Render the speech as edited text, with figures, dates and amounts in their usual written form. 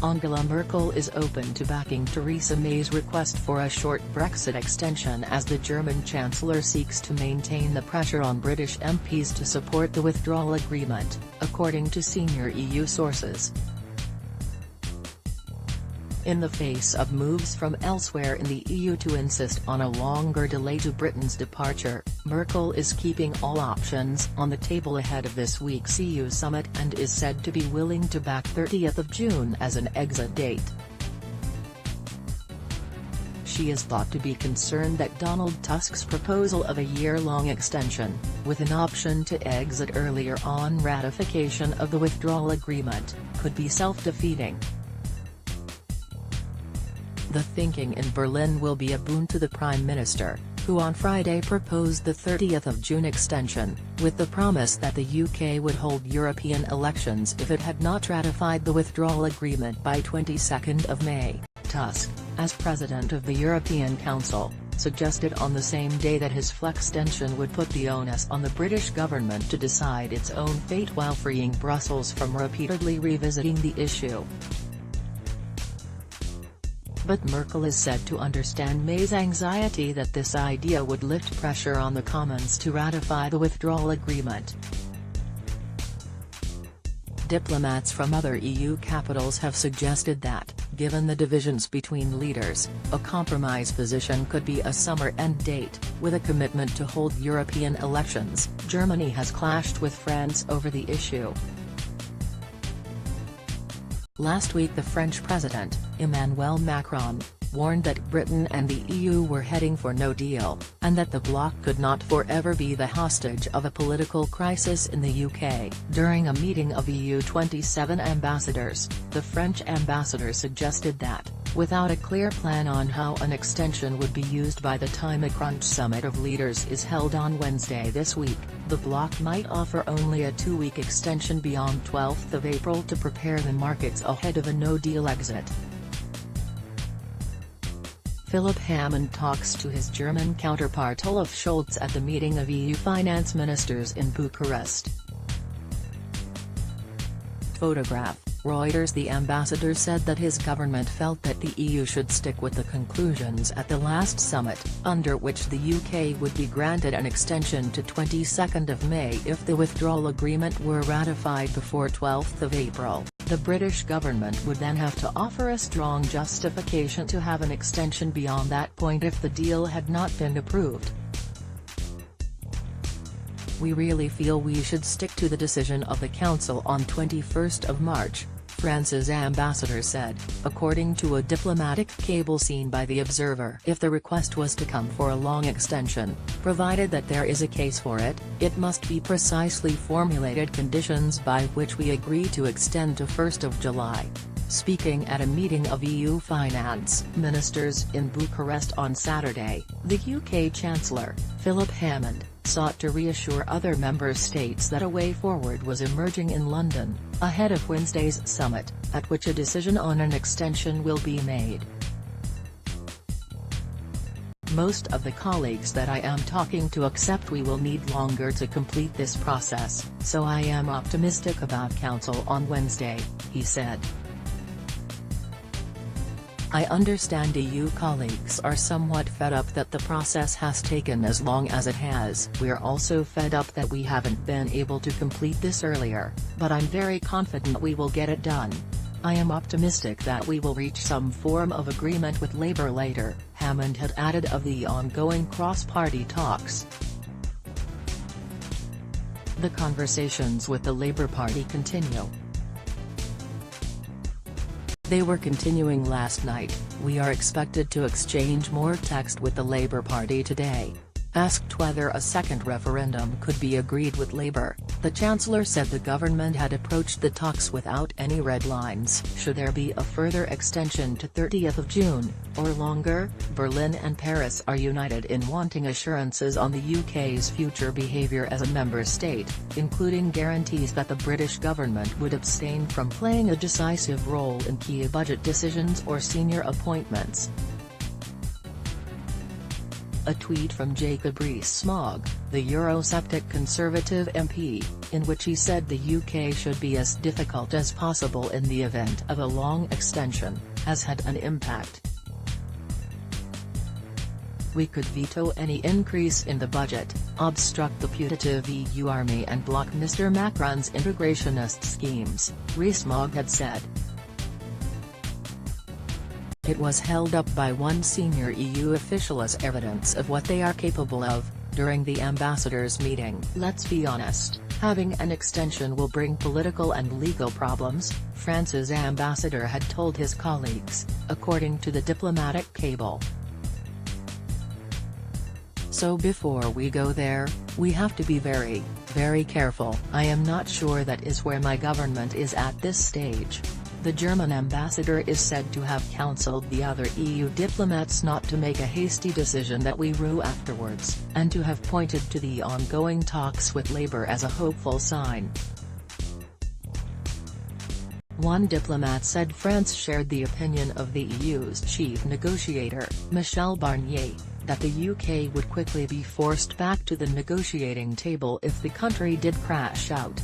Angela Merkel is open to backing Theresa May's request for a short Brexit extension as the German Chancellor seeks to maintain the pressure on British MPs to support the withdrawal agreement, according to senior EU sources. In the face of moves from elsewhere in the EU to insist on a longer delay to Britain's departure, Merkel is keeping all options on the table ahead of this week's EU summit and is said to be willing to back 30th of June as an exit date. She is thought to be concerned that Donald Tusk's proposal of a year-long extension, with an option to exit earlier on ratification of the withdrawal agreement, could be self-defeating. The thinking in Berlin will be a boon to the Prime Minister, who on Friday proposed the 30th of June extension, with the promise that the UK would hold European elections if it had not ratified the withdrawal agreement by 22nd of May. Tusk, as President of the European Council, suggested on the same day that his flextension would put the onus on the British government to decide its own fate while freeing Brussels from repeatedly revisiting the issue. But Merkel is said to understand May's anxiety that this idea would lift pressure on the Commons to ratify the withdrawal agreement. Diplomats from other EU capitals have suggested that, given the divisions between leaders, a compromise position could be a summer end date, with a commitment to hold European elections. Germany has clashed with France over the issue. Last week the French President, Emmanuel Macron, warned that Britain and the EU were heading for no deal, and that the bloc could not forever be the hostage of a political crisis in the UK. During a meeting of EU 27 ambassadors, the French ambassador suggested that, without a clear plan on how an extension would be used by the time a crunch summit of leaders is held on Wednesday this week, the bloc might offer only a 2-week extension beyond 12th of April to prepare the markets ahead of a no-deal exit. Philip Hammond talks to his German counterpart Olaf Scholz at the meeting of EU finance ministers in Bucharest. Photograph, Reuters. The ambassador said that his government felt that the EU should stick with the conclusions at the last summit, under which the UK would be granted an extension to 22nd of May if the withdrawal agreement were ratified before 12th of April. The British government would then have to offer a strong justification to have an extension beyond that point if the deal had not been approved. "We really feel we should stick to the decision of the Council on 21st of March, France's ambassador said, according to a diplomatic cable seen by The Observer. If the request was to come for a long extension, provided that there is a case for it, it must be precisely formulated conditions by which we agree to extend to 1st of July. Speaking at a meeting of EU finance ministers in Bucharest on Saturday, the UK Chancellor, Philip Hammond, sought to reassure other member states that a way forward was emerging in London, ahead of Wednesday's summit, at which a decision on an extension will be made. "Most of the colleagues that I am talking to accept we will need longer to complete this process, so I am optimistic about Council on Wednesday," he said. "I understand EU colleagues are somewhat fed up that the process has taken as long as it has. We're also fed up that we haven't been able to complete this earlier, but I'm very confident we will get it done. I am optimistic that we will reach some form of agreement with Labour later," Hammond had added of the ongoing cross-party talks. The conversations with the Labour Party continue. They were continuing last night. "We are expected to exchange more text with the Labour Party today." Asked whether a second referendum could be agreed with Labour, the Chancellor said the government had approached the talks without any red lines. Should there be a further extension to 30th of June, or longer, Berlin and Paris are united in wanting assurances on the UK's future behaviour as a member state, including guarantees that the British government would abstain from playing a decisive role in key budget decisions or senior appointments. a tweet from Jacob Rees-Mogg, the Eurosceptic Conservative MP, in which he said the UK should be as difficult as possible in the event of a long extension, has had an impact. We could veto any increase in the budget, obstruct the putative EU army and block Mr Macron's integrationist schemes, Rees-Mogg had said. It was held up by one senior EU official as evidence of what they are capable of. During the ambassadors' meeting, let's be honest, having an extension will bring political and legal problems, France's ambassador had told his colleagues, according to the diplomatic cable. So before we go there, we have to be very, very careful. I am not sure that is where my government is at this stage. The German ambassador is said to have counseled the other EU diplomats not to make a hasty decision that we rue afterwards, and to have pointed to the ongoing talks with Labour as a hopeful sign. One diplomat said France shared the opinion of the EU's chief negotiator, Michel Barnier, that the UK would quickly be forced back to the negotiating table if the country did crash out.